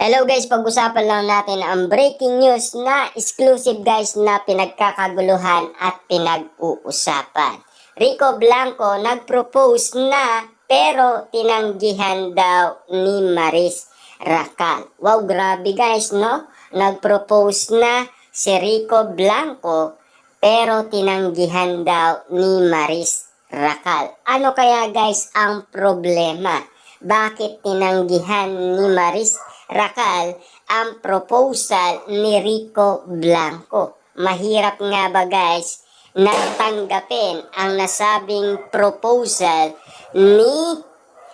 Hello guys, pag-usapan lang natin ang breaking news na exclusive guys na pinagkakaguluhan at pinag-uusapan. Rico Blanco nag-propose na pero tinanggihan daw ni Maris Racal. Wow, grabe guys, no? Nag-propose na si Rico Blanco pero tinanggihan daw ni Maris Racal. Ano kaya guys ang problema? Bakit tinanggihan ni Maris Racal ang proposal ni Rico Blanco? Mahirap nga ba guys na tanggapin ang nasabing proposal ni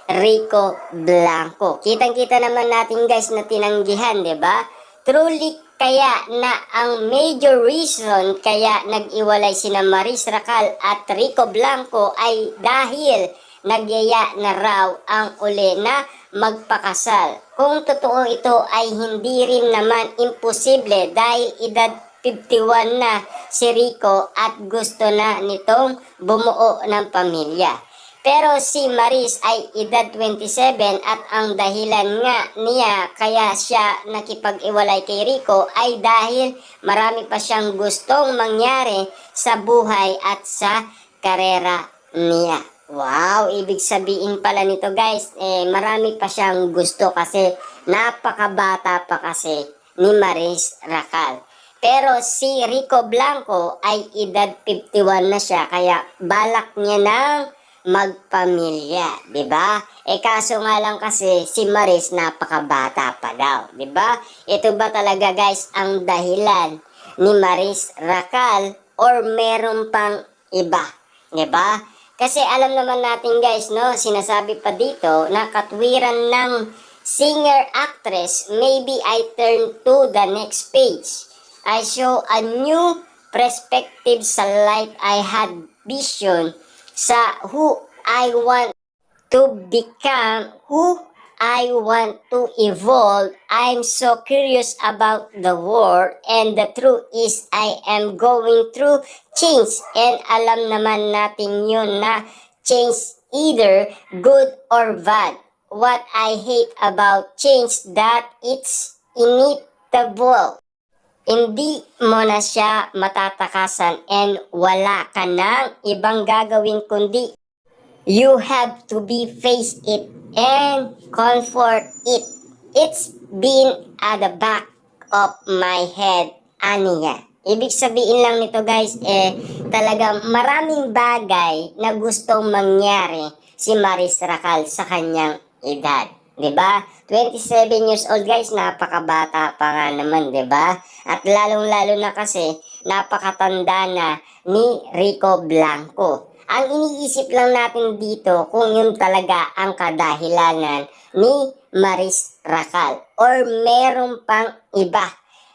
Rico Blanco? Kitang-kita naman natin guys na tinanggihan, 'di ba? Truly kaya na ang major reason kaya nag-iwalay sina Maris Racal at Rico Blanco ay dahil nagyaya na raw ang uli na magpakasal. Kung totoo ito ay hindi rin naman imposible dahil edad 51 na si Rico at gusto na nitong bumuo ng pamilya. Pero si Maris ay edad 27 at ang dahilan nga niya kaya siya nakipag-iwalay kay Rico ay dahil marami pa siyang gustong mangyari sa buhay at sa karera niya. Wow, ibig sabihin pala nito guys, marami pa siyang gusto kasi napakabata pa kasi ni Maris Racal. Pero si Rico Blanco ay edad 51 na siya kaya balak niya ng magpamilya, 'di ba? Kaso nga lang kasi si Maris napakabata pa daw, 'di ba? Ito ba talaga guys ang dahilan ni Maris Racal or meron pang iba, 'di ba? Kasi alam naman natin guys, no, sinasabi pa dito na katwiran ng singer-actress, maybe I turn to the next page. I show a new perspective sa life I had vision sa who I want to become, who I want to evolve. I'm so curious about the world and the truth is I am going through change and alam naman natin yun na change either good or bad. What I hate about change that it's inevitable. Hindi mo na siya matatakasan and wala ka nang ibang gagawin kundi you have to be face it and comfort it. It's been at the back of my head, aniya. Ibig sabihin lang nito guys, talagang maraming bagay na gustong mangyari si Maris Racal sa kanyang edad. 'Di ba? 27 years old guys, napakabata pa nga naman, 'di ba? At lalong-lalo na kasi napakatanda na ni Rico Blanco. Ang iniisip lang natin dito kung yun talaga ang kadahilanan ni Maris Racal or meron pang iba.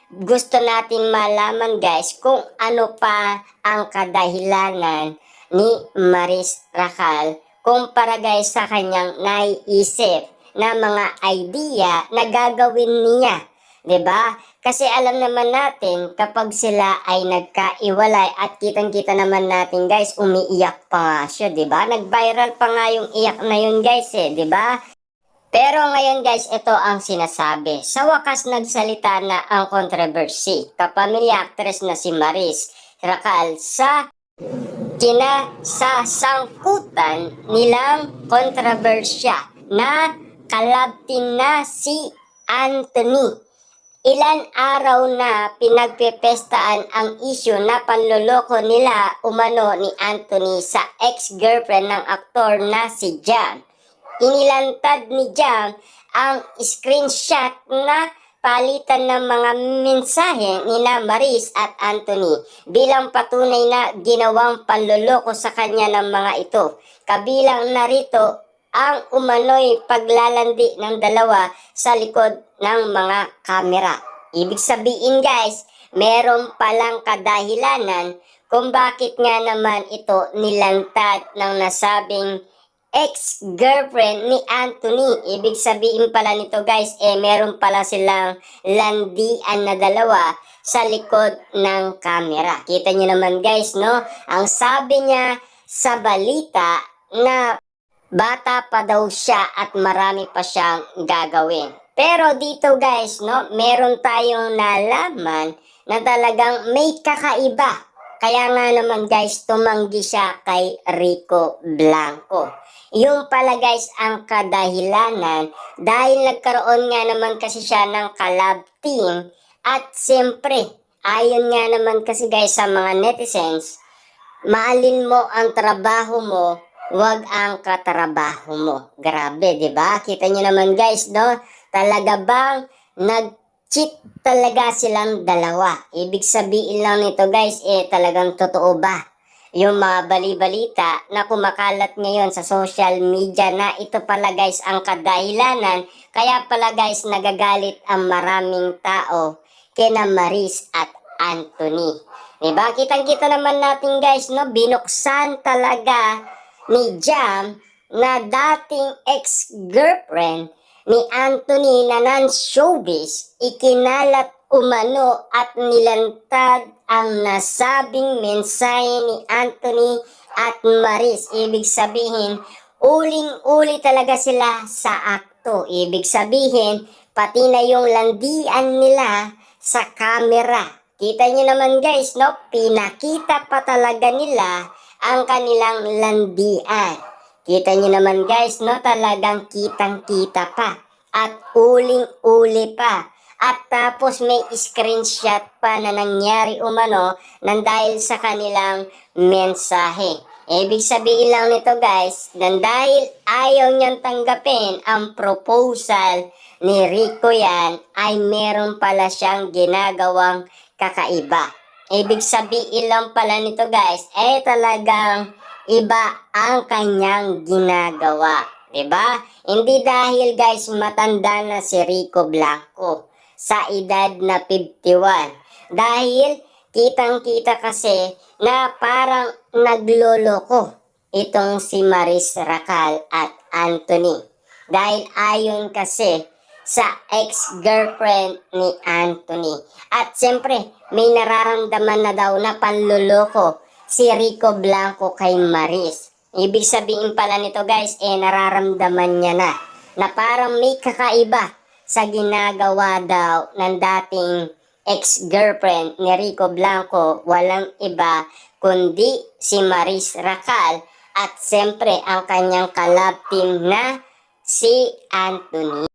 Gusto natin malaman guys kung ano pa ang kadahilanan ni Maris Racal kumpara guys sa kanyang naiisip na mga idea na gagawin niya, 'di ba? Kasi alam naman natin kapag sila ay nagkaiwalay at kitang-kita naman natin guys, umiiyak pa nga siya, 'di ba? Nag-viral pa nga yung iyak na yun guys, 'di ba? Pero ngayon guys, ito ang sinasabi. Sa wakas nagsalita na ang controversy. Kapamilya actress na si Maris Racal sa kinasasangkutan nilang kontrobersya na kalabtin na si Anthony. Ilan araw na pinagpepestaan ang isyu na panloloko nila umano ni Anthony sa ex-girlfriend ng aktor na si Jam. Inilantad ni Jam ang screenshot na palitan ng mga mensahe nila Maris at Anthony bilang patunay na ginawang panloloko sa kanya ng mga ito. Kabilang narito ang umano'y paglalandi ng dalawa sa likod ng mga kamera. Ibig sabihin guys, meron palang kadahilanan kung bakit nga naman ito nilantad ng nasabing ex-girlfriend ni Anthony. Ibig sabihin pala nito guys, meron pala silang landian na dalawa sa likod ng kamera. Kita nyo naman guys, no? Ang sabi niya sa balita na bata pa daw siya at marami pa siyang gagawin. Pero dito guys, no, meron tayong nalaman na talagang may kakaiba. Kaya nga naman guys, tumanggi siya kay Rico Blanco. Yung pala guys ang kadahilanan dahil nagkaroon nga naman kasi siya ng collab team at siyempre, ayon nga naman kasi guys sa mga netizens, maalin mo ang trabaho mo, wag ang katrabaho mo. Grabe, di ba? Kita nyo naman guys, no? Talaga bang nag-cheat talaga silang dalawa? Ibig sabihin lang nito guys, talagang totoo ba? Yung mga bali-balita na kumakalat ngayon sa social media na ito pala guys ang kadahilanan, kaya pala guys nagagalit ang maraming tao kina Maris at Anthony. Diba? Kitang-kita naman natin guys, no? Binuksan talaga ni Jam na dating ex-girlfriend ni Anthony na non-showbiz, ikinalat umano at nilantad ang nasabing mensahe ni Anthony at Maris. Ibig sabihin, uling-uli talaga sila sa akto. Ibig sabihin, pati na yung landian nila sa camera. Kita nyo naman guys, no? Pinakita pa talaga nila ang kanilang landian. Kita nyo naman guys, no? Talagang kitang-kita pa. At uling-uli pa. At tapos may screenshot pa na nangyari umano nang dahil sa kanilang mensahe. Ibig sabihin lang nito guys, nang dahil ayaw niyang tanggapin ang proposal ni Rico yan, ay meron pala siyang ginagawang kakaiba. Ibig sabihin lang pala nito guys, talagang iba ang kanyang ginagawa. Diba? Hindi dahil guys matanda na si Rico Blanco sa edad na 51. Dahil kitang-kita kasi na parang nagloloko itong si Maris Racal at Anthony. Dahil ayon kasi sa ex-girlfriend ni Anthony. At siyempre, may nararamdaman na daw na panloloko si Rico Blanco kay Maris. Ibig sabihin pala nito guys, nararamdaman niya na parang may kakaiba sa ginagawa daw ng dating ex-girlfriend ni Rico Blanco, walang iba kundi si Maris Racal at siyempre ang kanyang collab team na si Anthony.